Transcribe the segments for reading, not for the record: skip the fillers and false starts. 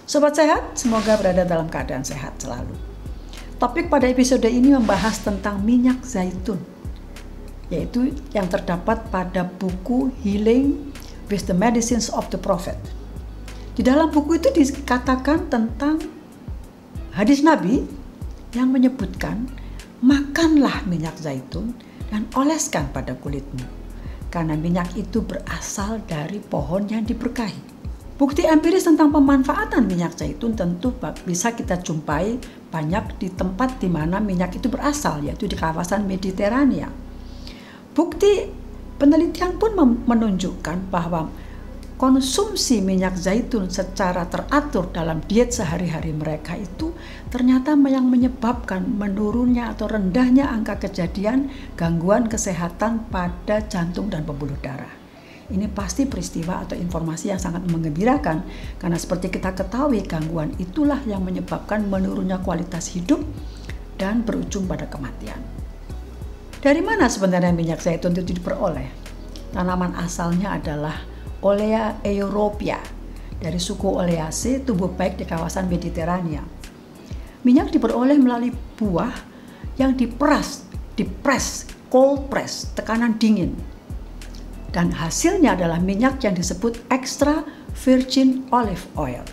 Sobat sehat, semoga berada dalam keadaan sehat selalu. Topik pada episode ini membahas tentang minyak zaitun, yaitu yang terdapat pada buku Healing with the Medicines of the Prophet. Di dalam buku itu dikatakan tentang hadis Nabi yang menyebutkan, makanlah minyak zaitun dan oleskan pada kulitmu, karena minyak itu berasal dari pohon yang diberkahi. Bukti empiris tentang pemanfaatan minyak zaitun tentu bisa kita jumpai banyak di tempat di mana minyak itu berasal, yaitu di kawasan Mediterania. Bukti penelitian pun menunjukkan bahwa konsumsi minyak zaitun secara teratur dalam diet sehari-hari mereka itu ternyata yang menyebabkan menurunnya atau rendahnya angka kejadian gangguan kesehatan pada jantung dan pembuluh darah. Ini pasti peristiwa atau informasi yang sangat menggembirakan, karena seperti kita ketahui gangguan itulah yang menyebabkan menurunnya kualitas hidup dan berujung pada kematian. Dari mana sebenarnya minyak zaitun itu diperoleh? Tanaman asalnya adalah Olea europaea dari suku Oleaceae, tumbuh baik di kawasan Mediterania. Minyak diperoleh melalui buah yang dipres, cold press, tekanan dingin. Dan hasilnya adalah minyak yang disebut extra virgin olive oil.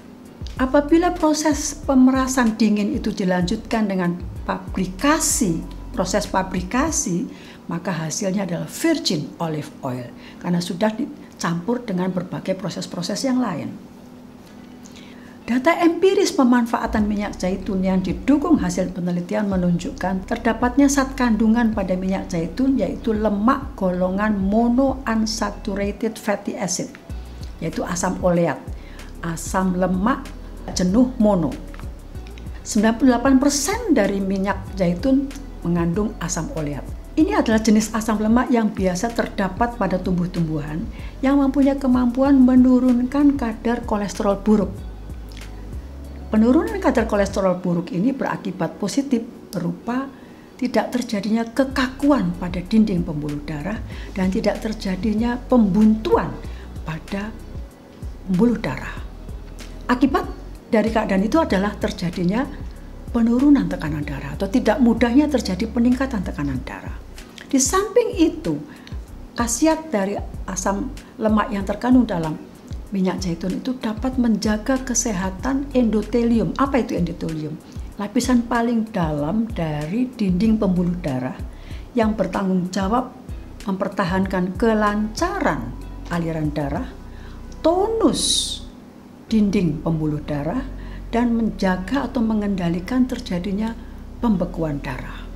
Apabila proses pemerasan dingin itu dilanjutkan dengan proses pabrikasi, maka hasilnya adalah virgin olive oil karena sudah dicampur dengan berbagai proses-proses yang lain. Data empiris pemanfaatan minyak zaitun yang didukung hasil penelitian menunjukkan terdapatnya zat kandungan pada minyak zaitun, yaitu lemak golongan monounsaturated fatty acid, yaitu asam oleat, asam lemak jenuh mono. 98% dari minyak zaitun mengandung asam oleat. Ini adalah jenis asam lemak yang biasa terdapat pada tumbuh-tumbuhan yang mempunyai kemampuan menurunkan kadar kolesterol buruk. Penurunan kadar kolesterol buruk ini berakibat positif berupa tidak terjadinya kekakuan pada dinding pembuluh darah dan tidak terjadinya pembuntuan pada pembuluh darah. Akibat dari keadaan itu adalah terjadinya penurunan tekanan darah atau tidak mudahnya terjadi peningkatan tekanan darah. Di samping itu, khasiat dari asam lemak yang terkandung dalam minyak zaitun itu dapat menjaga kesehatan endotelium. Apa itu endotelium? Lapisan paling dalam dari dinding pembuluh darah yang bertanggung jawab mempertahankan kelancaran aliran darah, tonus dinding pembuluh darah, dan menjaga atau mengendalikan terjadinya pembekuan darah.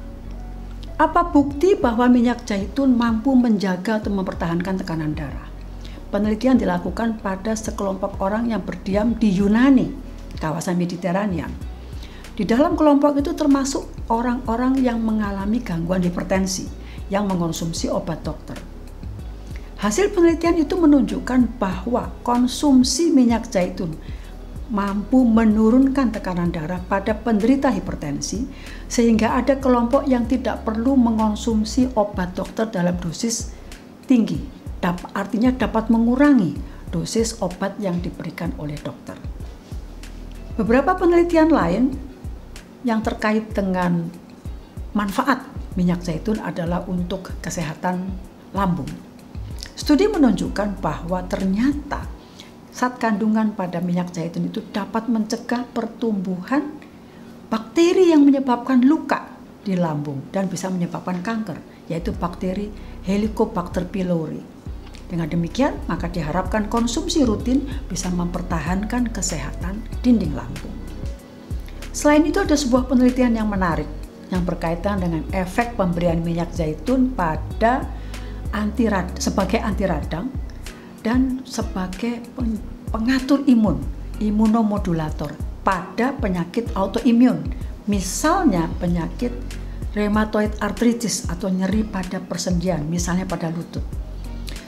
Apa bukti bahwa minyak zaitun mampu menjaga atau mempertahankan tekanan darah? Penelitian dilakukan pada sekelompok orang yang berdiam di Yunani, kawasan Mediterania. Di dalam kelompok itu termasuk orang-orang yang mengalami gangguan hipertensi yang mengonsumsi obat dokter. Hasil penelitian itu menunjukkan bahwa konsumsi minyak zaitun mampu menurunkan tekanan darah pada penderita hipertensi, sehingga ada kelompok yang tidak perlu mengonsumsi obat dokter dalam dosis tinggi. Artinya dapat mengurangi dosis obat yang diberikan oleh dokter. Beberapa penelitian lain yang terkait dengan manfaat minyak zaitun adalah untuk kesehatan lambung. Studi menunjukkan bahwa ternyata zat kandungan pada minyak zaitun itu dapat mencegah pertumbuhan bakteri yang menyebabkan luka di lambung dan bisa menyebabkan kanker, yaitu bakteri Helicobacter pylori. Dengan demikian, maka diharapkan konsumsi rutin bisa mempertahankan kesehatan dinding lambung. Selain itu, ada sebuah penelitian yang menarik yang berkaitan dengan efek pemberian minyak zaitun pada sebagai anti radang dan sebagai pengatur imunomodulator pada penyakit autoimun, misalnya penyakit rheumatoid arthritis atau nyeri pada persendian, misalnya pada lutut.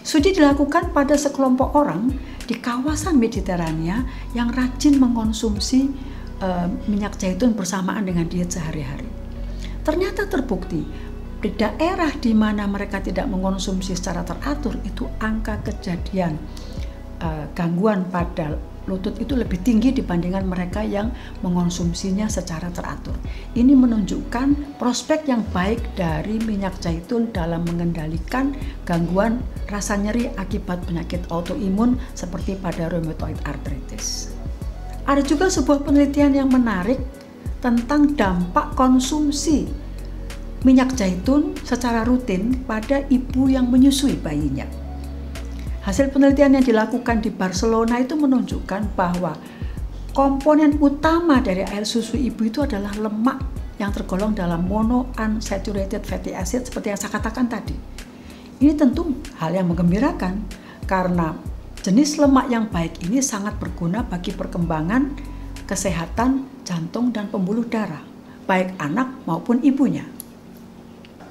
Studi dilakukan pada sekelompok orang di kawasan Mediterania yang rajin mengonsumsi minyak zaitun bersamaan dengan diet sehari-hari. Ternyata terbukti di daerah di mana mereka tidak mengonsumsi secara teratur itu angka kejadian gangguan pada lutut itu lebih tinggi dibandingkan mereka yang mengonsumsinya secara teratur. Ini menunjukkan prospek yang baik dari minyak zaitun dalam mengendalikan gangguan rasa nyeri akibat penyakit autoimun seperti pada rheumatoid arthritis. Ada juga sebuah penelitian yang menarik tentang dampak konsumsi minyak zaitun secara rutin pada ibu yang menyusui bayinya. Hasil penelitian yang dilakukan di Barcelona itu menunjukkan bahwa komponen utama dari air susu ibu itu adalah lemak yang tergolong dalam monounsaturated fatty acid seperti yang saya katakan tadi. Ini tentu hal yang menggembirakan karena jenis lemak yang baik ini sangat berguna bagi perkembangan kesehatan jantung dan pembuluh darah, baik anak maupun ibunya.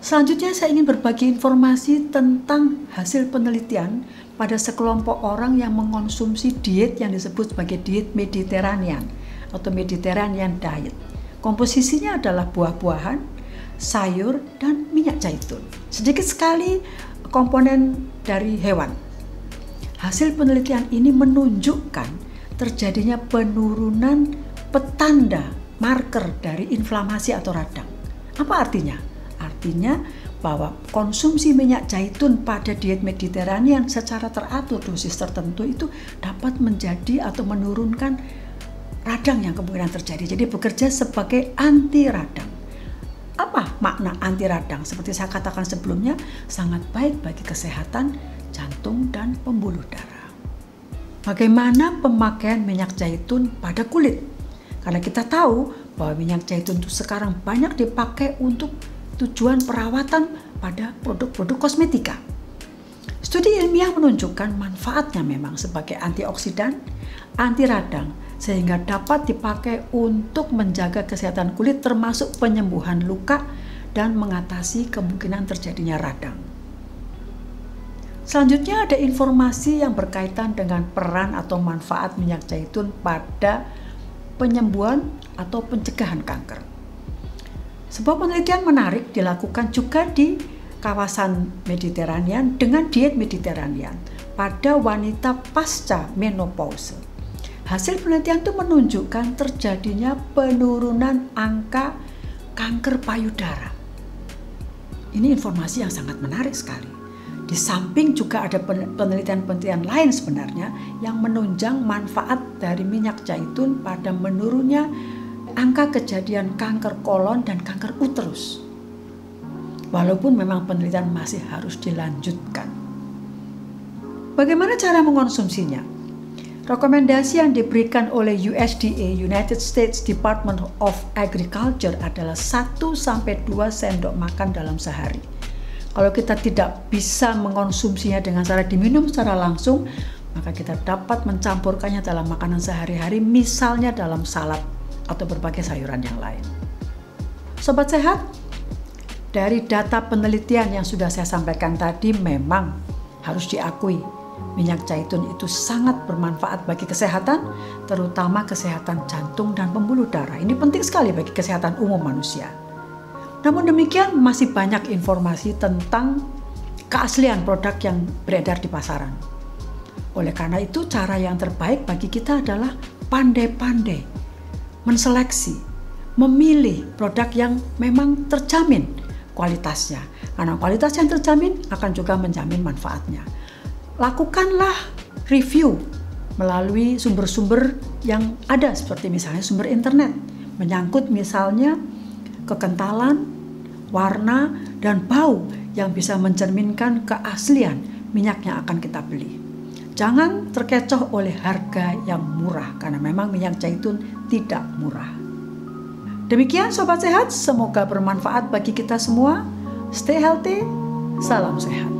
Selanjutnya saya ingin berbagi informasi tentang hasil penelitian pada sekelompok orang yang mengonsumsi diet yang disebut sebagai diet Mediterranean atau Mediterranean diet. Komposisinya adalah buah-buahan, sayur, dan minyak zaitun. Sedikit sekali komponen dari hewan. Hasil penelitian ini menunjukkan terjadinya penurunan petanda marker dari inflamasi atau radang. Apa artinya? Artinya bahwa konsumsi minyak zaitun pada diet Mediterranean secara teratur dosis tertentu itu dapat menjadi atau menurunkan radang yang kemungkinan terjadi. Jadi bekerja sebagai anti radang. Apa makna anti radang? Seperti saya katakan sebelumnya, sangat baik bagi kesehatan jantung dan pembuluh darah. Bagaimana pemakaian minyak zaitun pada kulit? Karena kita tahu bahwa minyak zaitun itu sekarang banyak dipakai untuk tujuan perawatan pada produk-produk kosmetika. Studi ilmiah menunjukkan manfaatnya memang sebagai antioksidan, anti radang, sehingga dapat dipakai untuk menjaga kesehatan kulit termasuk penyembuhan luka dan mengatasi kemungkinan terjadinya radang. Selanjutnya ada informasi yang berkaitan dengan peran atau manfaat minyak zaitun pada penyembuhan atau pencegahan kanker. Sebuah penelitian menarik dilakukan juga di kawasan Mediterranean dengan diet Mediterranean pada wanita pasca menopause. Hasil penelitian itu menunjukkan terjadinya penurunan angka kanker payudara. Ini informasi yang sangat menarik sekali. Di samping juga ada penelitian-penelitian lain sebenarnya yang menunjang manfaat dari minyak zaitun pada menurunnya angka kejadian kanker kolon dan kanker uterus. Walaupun memang penelitian masih harus dilanjutkan. Bagaimana cara mengonsumsinya? Rekomendasi yang diberikan oleh USDA, United States Department of Agriculture adalah 1-2 sendok makan dalam sehari. Kalau kita tidak bisa mengonsumsinya dengan cara diminum secara langsung, maka kita dapat mencampurkannya dalam makanan sehari-hari, misalnya dalam salad atau berbagai sayuran yang lain. Sobat sehat, dari data penelitian yang sudah saya sampaikan tadi memang harus diakui minyak zaitun itu sangat bermanfaat bagi kesehatan, terutama kesehatan jantung dan pembuluh darah. Ini penting sekali bagi kesehatan umum manusia. Namun demikian masih banyak informasi tentang keaslian produk yang beredar di pasaran. Oleh karena itu cara yang terbaik bagi kita adalah pandai-pandai menseleksi, memilih produk yang memang terjamin kualitasnya. Karena kualitas yang terjamin akan juga menjamin manfaatnya. Lakukanlah review melalui sumber-sumber yang ada seperti misalnya sumber internet, menyangkut misalnya kekentalan, warna, dan bau yang bisa mencerminkan keaslian minyak yang akan kita beli. Jangan terkecoh oleh harga yang murah karena memang minyak zaitun tidak murah. Demikian Sobat Sehat, semoga bermanfaat bagi kita semua. Stay healthy, salam sehat.